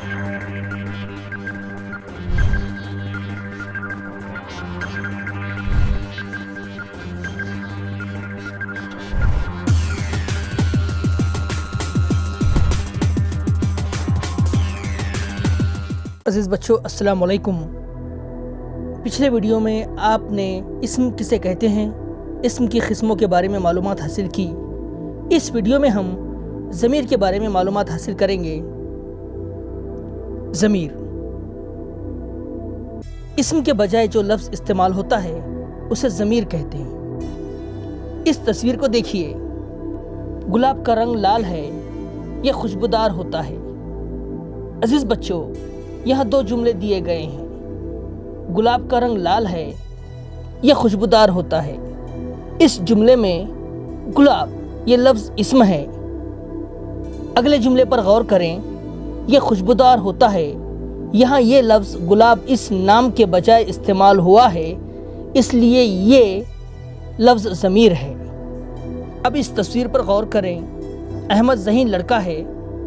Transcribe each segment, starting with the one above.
عزیز بچوں، السلام علیکم۔ پچھلے ویڈیو میں آپ نے اسم کسے کہتے ہیں، اسم کی قسموں کے بارے میں معلومات حاصل کی۔ اس ویڈیو میں ہم ضمیر کے بارے میں معلومات حاصل کریں گے۔ ضمیر اسم کے بجائے جو لفظ استعمال ہوتا ہے اسے ضمیر کہتے ہیں۔ اس تصویر کو دیکھیے، گلاب کا رنگ لال ہے، یہ خوشبودار ہوتا ہے۔ عزیز بچوں، یہاں دو جملے دیے گئے ہیں۔ گلاب کا رنگ لال ہے، یہ خوشبودار ہوتا ہے۔ اس جملے میں گلاب یہ لفظ اسم ہے۔ اگلے جملے پر غور کریں، یہ خوشبودار ہوتا ہے۔ یہاں یہ لفظ گلاب اس نام کے بجائے استعمال ہوا ہے، اس لیے یہ لفظ ضمیر ہے۔ اب اس تصویر پر غور کریں۔ احمد ذہین لڑکا ہے،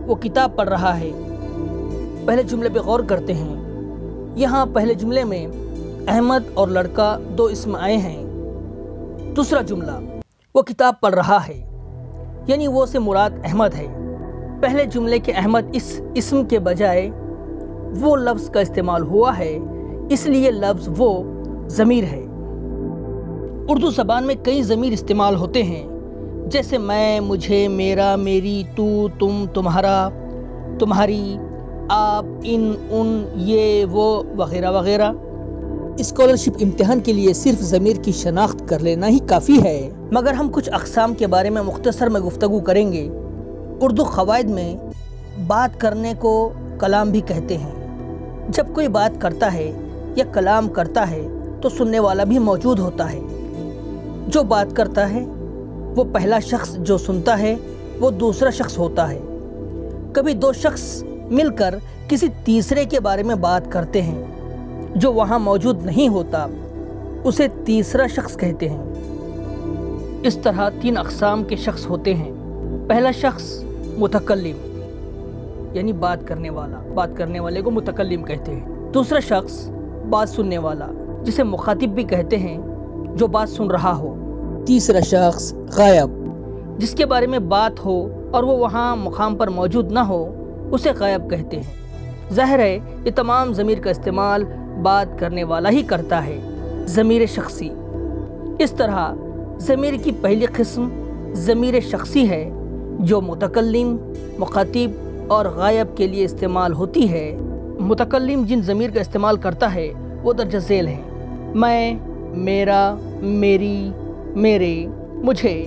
وہ کتاب پڑھ رہا ہے۔ پہلے جملے پہ غور کرتے ہیں۔ یہاں پہلے جملے میں احمد اور لڑکا دو اسم آئے ہیں۔ دوسرا جملہ، وہ کتاب پڑھ رہا ہے، یعنی وہ سے مراد احمد ہے۔ پہلے جملے کے احمد اس اسم کے بجائے وہ لفظ کا استعمال ہوا ہے، اس لیے لفظ وہ ضمیر ہے۔ اردو زبان میں کئی ضمیر استعمال ہوتے ہیں، جیسے میں، مجھے، میرا، میری، تو، تم، تمہارا، تمہاری، آپ، ان، ان، یہ، وہ، وغیرہ وغیرہ۔ اسکالرشپ امتحان کے لیے صرف ضمیر کی شناخت کر لینا ہی کافی ہے، مگر ہم کچھ اقسام کے بارے میں مختصر میں گفتگو کریں گے۔ اردو قواعد میں بات کرنے کو کلام بھی کہتے ہیں۔ جب کوئی بات کرتا ہے یا کلام کرتا ہے تو سننے والا بھی موجود ہوتا ہے۔ جو بات کرتا ہے وہ پہلا شخص، جو سنتا ہے وہ دوسرا شخص ہوتا ہے۔ کبھی دو شخص مل کر کسی تیسرے کے بارے میں بات کرتے ہیں جو وہاں موجود نہیں ہوتا، اسے تیسرا شخص کہتے ہیں۔ اس طرح تین اقسام کے شخص ہوتے ہیں۔ پہلا شخص متکلم، یعنی بات کرنے والا، بات کرنے والے کو متکلم کہتے ہیں۔ دوسرا شخص بات سننے والا، جسے مخاطب بھی کہتے ہیں، جو بات سن رہا ہو۔ تیسرا شخص غائب، جس کے بارے میں بات ہو اور وہ وہاں مقام پر موجود نہ ہو، اسے غائب کہتے ہیں۔ ظاہر ہے یہ تمام ضمیر کا استعمال بات کرنے والا ہی کرتا ہے۔ ضمیر شخصی، اس طرح ضمیر کی پہلی قسم ضمیر شخصی ہے، جو متکلم، مخاطب اور غائب کے لیے استعمال ہوتی ہے۔ متکلم جن ضمیر کا استعمال کرتا ہے وہ درجہ ذیل ہیں: میں، میرا، میری، میرے، مجھے،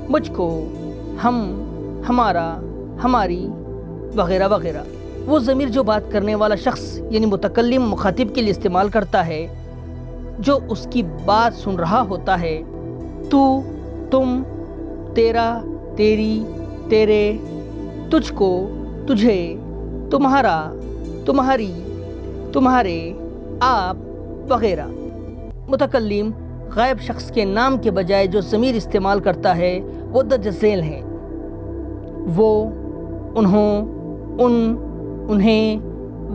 مجھ کو، ہم، ہمارا، ہماری، وغیرہ وغیرہ۔ وہ ضمیر جو بات کرنے والا شخص یعنی متکلم مخاطب کے لیے استعمال کرتا ہے، جو اس کی بات سن رہا ہوتا ہے۔ تو، تم، تیرا، تیری، تیرے، تجھ کو، تجھے، تمہارا، تمہاری، تمہارے، آپ، وغیرہ۔ متکلم غائب شخص کے نام کے بجائے جو ضمیر استعمال کرتا ہے وہ درجہ ذیل ہیں: وہ، انہوں، ان، انہیں،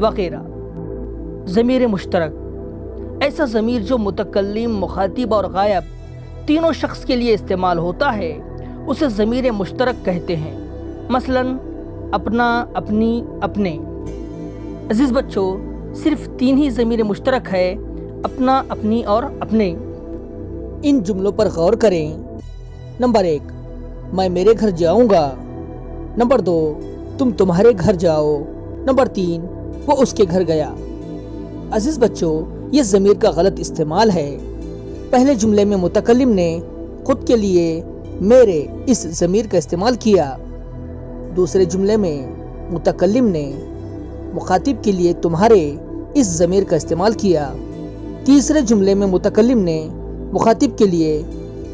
وغیرہ۔ ضمیر مشترک، ایسا ضمیر جو متکلم، مخاطب اور غائب تینوں شخص کے لیے استعمال ہوتا ہے، اسے ضمیر مشترک کہتے ہیں۔ مثلاً اپنا، اپنی، اپنے۔ عزیز بچوں، صرف تین ہی ضمیر مشترک ہے: اپنا، اپنی اور اپنے۔ ان جملوں پر غور کریں۔ نمبر 1، میں میرے گھر جاؤں گا۔ نمبر 2، تم تمہارے گھر جاؤ۔ نمبر 3، وہ اس کے گھر گیا۔ عزیز بچوں، یہ ضمیر کا غلط استعمال ہے۔ پہلے جملے میں متکلم نے خود کے لیے میرے اس ضمیر کا استعمال کیا۔ دوسرے جملے میں متکلم نے مخاطب کے لیے تمہارے اس ضمیر کا استعمال کیا۔ تیسرے جملے میں متکلم نے مخاطب کے لیے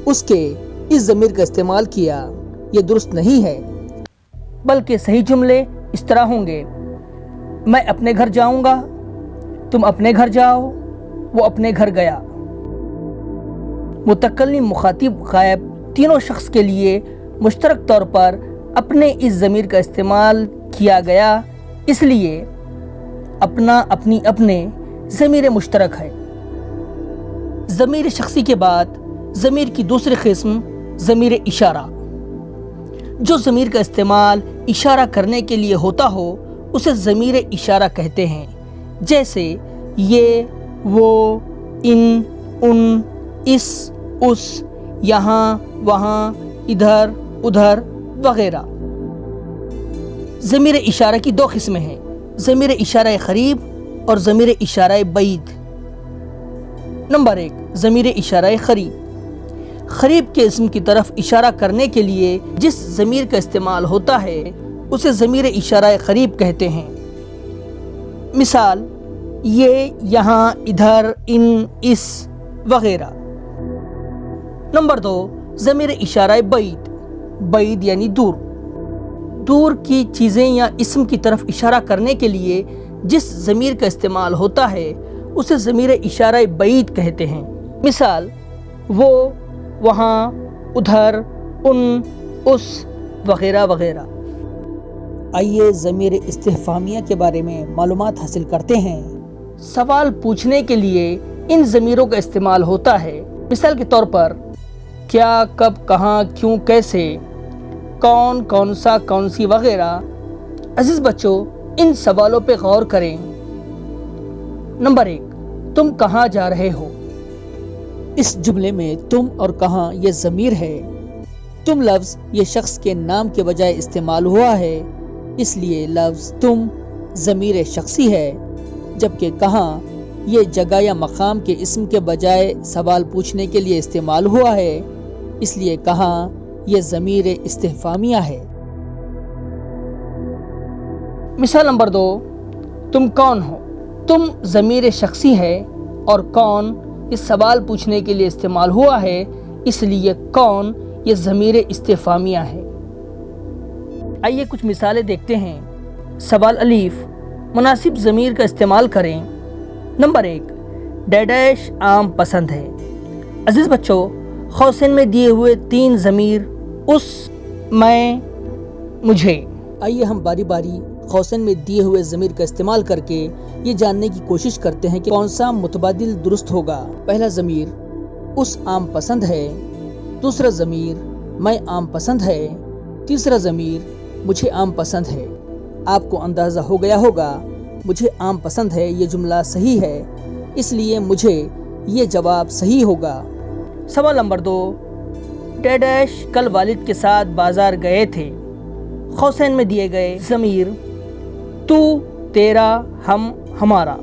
اس کے اس ضمیر کا استعمال کیا۔ یہ درست نہیں ہے، بلکہ صحیح جملے اس طرح ہوں گے: میں اپنے گھر جاؤں گا، تم اپنے گھر جاؤ، وہ اپنے گھر گیا۔ متکلم، مخاطب، غائب تینوں شخص کے لیے مشترک طور پر اپنے اس ضمیر کا استعمال کیا گیا، اس لیے अपना अपनी अपने ज़मीर मुश्तरक है। ज़मीर शख्सी के बाद ज़मीर की दूसरी किस्म ज़मीर इशारा। जो ज़मीर का इस्तेमाल इशारा करने के लिए होता हो उसे ज़मीर इशारा कहते हैं। जैसे ये, वो, इन, उन, इस, उस, यहाँ, वहाँ, इधर, उधर वगैरह। ज़मीर इशारा की दो किस्में हैं, ज़मीर इशारा क़रीब और ज़मीर इशारा बईद। नंबर 1, ज़मीर इशारा क़रीब। क़रीब के इस्म की तरफ इशारा करने के लिए जिस ज़मीर का इस्तेमाल होता है उसे ज़मीर इशारा क़रीब कहते हैं। मिसाल, ये, यहाँ, इधर, इन, इस वगैरह। नंबर 2, ज़मीर इशारा बईद। बईद यानी दूर। दूर की चीज़ें या इस्म की तरफ इशारा करने के लिए जिस ज़मीर का इस्तेमाल होता है उसे ज़मीर इशारा बईद कहते हैं। मिसाल, वो, वहाँ, उधर, उन, उस वगैरह वगैरह। आइए ज़मीर इस्तिफ़हामिया के बारे में मालूमात हासिल करते हैं। सवाल पूछने के लिए इन ज़मीरों का इस्तेमाल होता है। मिसाल के तौर पर क्या, कब, कहाँ, क्यों, कैसे, कौन, कौन सा, कौन सी वगैरह। अजीज बच्चों, इन सवालों पे गौर करें। नंबर 1, तुम कहाँ जा रहे हो। इस जुमले में तुम और कहाँ ये ज़मीर है। तुम लफ्ज़ ये शख्स के नाम के बजाय इस्तेमाल हुआ है, इसलिए लफ्ज़ तुम ज़मीर शख्सी है, जबकि कहाँ ये जगह या मकाम के इस्म के बजाय सवाल पूछने के लिए इस्तेमाल हुआ है, इसलिए कहाँ ये ज़मीर इस्तिफ़हामिया है। मिसाल नंबर 2, तुम कौन हो। तुम ज़मीर शख्सी है और कौन इस सवाल पूछने के लिए इस्तेमाल हुआ है, इसलिए कौन ये ज़मीर इस्तिफ़हामिया है। आइए कुछ मिसालें देखते हैं। सवाल अलीफ, मुनासिब ज़मीर का इस्तेमाल करें। नंबर 1, डैश आम पसंद है। अजीज़ बच्चों, क़ौसैन में दिए हुए 3 ज़मीर उस, मैं, मुझे। आइए हम बारी बारी क़ौसैन में दिए हुए ज़मीर का इस्तेमाल करके ये जानने की कोशिश करते हैं कि कौन सा मुतबादिल दुरुस्त होगा। पहला ज़मीर उस आम पसंद है, दूसरा ज़मीर मैं आम पसंद है, तीसरा ज़मीर मुझे आम पसंद है। आपको अंदाज़ा हो गया होगा मुझे आम पसंद है ये जुमला सही है, इसलिए मुझे ये जवाब सही होगा। सवाल नंबर 2, डैश कल वालिद के साथ बाजार गए थे। क़ौसैन में दिए गए ज़मीर तू, तेरा, हम, हमारा।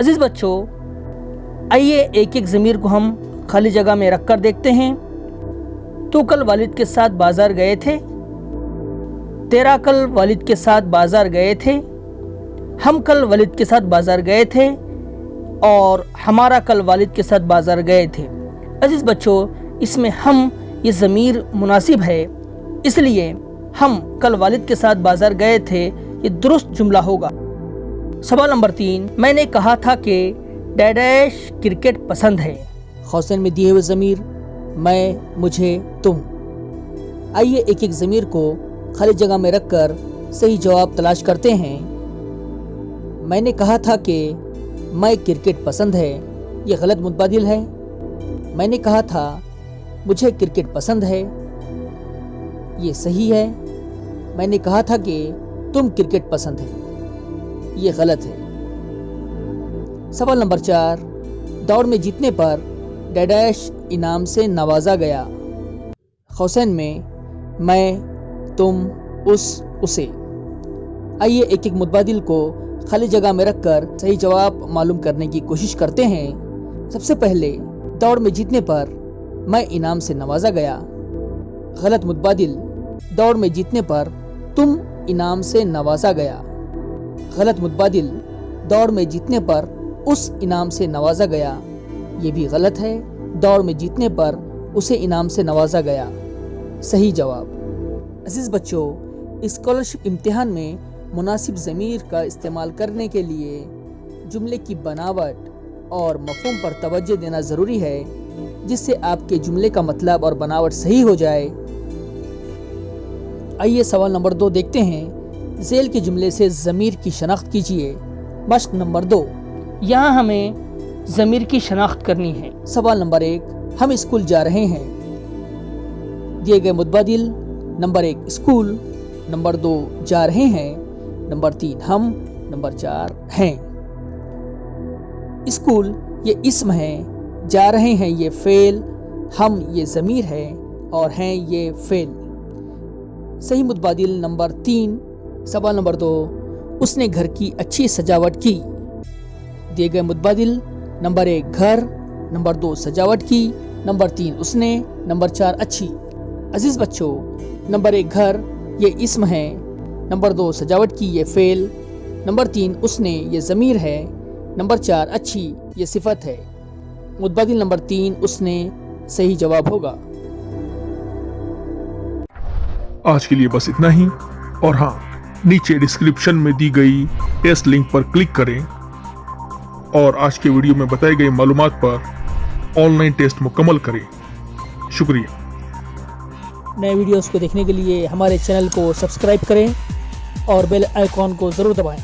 अजीज़ बच्चों, आइए एक एक ज़मीर को हम खाली जगह में रख कर देखते हैं। तू कल वालिद के साथ बाजार गए थे, तेरा कल वालिद के साथ बाजार गए थे, हम कल वालिद के साथ बाजार गए थे और हमारा कल वालिद के साथ बाजार गए थे। अजीज़ बच्चों, इसमें हम ये ज़मीर मुनासिब है, इसलिए हम कल वालिद के साथ बाजार गए थे ये दुरुस्त जुमला होगा। सवाल नंबर 3, मैंने कहा था कि डैश क्रिकेट पसंद है। क़ौसैन में दिए हुए ज़मीर मैं, मुझे, तुम। आइए एक एक ज़मीर को खाली जगह में रखकर सही जवाब तलाश करते हैं। मैंने कहा था कि मैं क्रिकेट पसंद है, ये गलत मुतबादिल है। मैंने कहा था मुझे क्रिकेट पसंद है, ये सही है। मैंने कहा था कि तुम क्रिकेट पसंद है, ये गलत है। सवाल नंबर 4, दौड़ में जीतने पर डैश इनाम से नवाजा गया। क़ौसैन में मैं, तुम, उस, उसे। आइए एक एक मुतबादिल को खाली जगह में रखकर सही जवाब मालूम करने की कोशिश करते हैं। सबसे पहले दौड़ में जीतने पर मैं इनाम से नवाजा गया। गलत मुतबादिल, दौड़ में जीतने पर तुम इनाम से नवाजा गया। गलत मुतबादिल, दौड़ में जीतने पर उस इनाम से नवाजा गया, ये भी गलत है। दौड़ में जीतने पर उसे इनाम से नवाजा गया, सही जवाब। अजीज़ बच्चों, स्कॉलरशिप इम्तिहान में मुनासिब ज़मीर का इस्तेमाल करने के लिए जुमले की बनावट और मफ़हूम पर तवज्जो देना ज़रूरी है, जिससे आपके जुमले का मतलब और बनावट सही हो जाए। आइए सवाल नंबर 2 देखते हैं। ज़ेल के जुमले से ज़मीर की शनाख्त कीजिए। مشق نمبر 2، यहाँ हमें ज़मीर की शनाख्त करनी है। सवाल नंबर 1, हम स्कूल जा रहे हैं। दिए गए मुतबादिल, नंबर 1 स्कूल, नंबर 2 जा रहे हैं, नंबर 3 हम, नंबर 4 हैं। स्कूल ये इस्म है, जा रहे हैं ये फेल, हम ये ज़मीर है और हैं ये फेल। सही मुतबादिल नंबर 3। सवाल नंबर 2, उसने घर की अच्छी सजावट की। दिए गए मुतबादिल, नंबर 1 घर, नंबर 2 सजावट की, नंबर 3 उसने, नंबर 4 अच्छी। अजीज बच्चों, नंबर 1 घर ये इस्म है, नंबर 2 सजावट की ये फेल, नंबर 3 उसने ये ज़मीर है, नंबर 4 अच्छी ये सिफत है। मुतबादिल नंबर 3 उसने सही जवाब होगा। आज के लिए बस इतना ही, और हाँ, नीचे डिस्क्रिप्शन में दी गई टेस्ट लिंक पर क्लिक करें और आज के वीडियो में बताई गई मालूमात पर ऑनलाइन टेस्ट मुकम्मल करें। शुक्रिया। नए वीडियोस को देखने के लिए हमारे चैनल को सब्सक्राइब करें और बेल आइकॉन को ज़रूर दबाएं।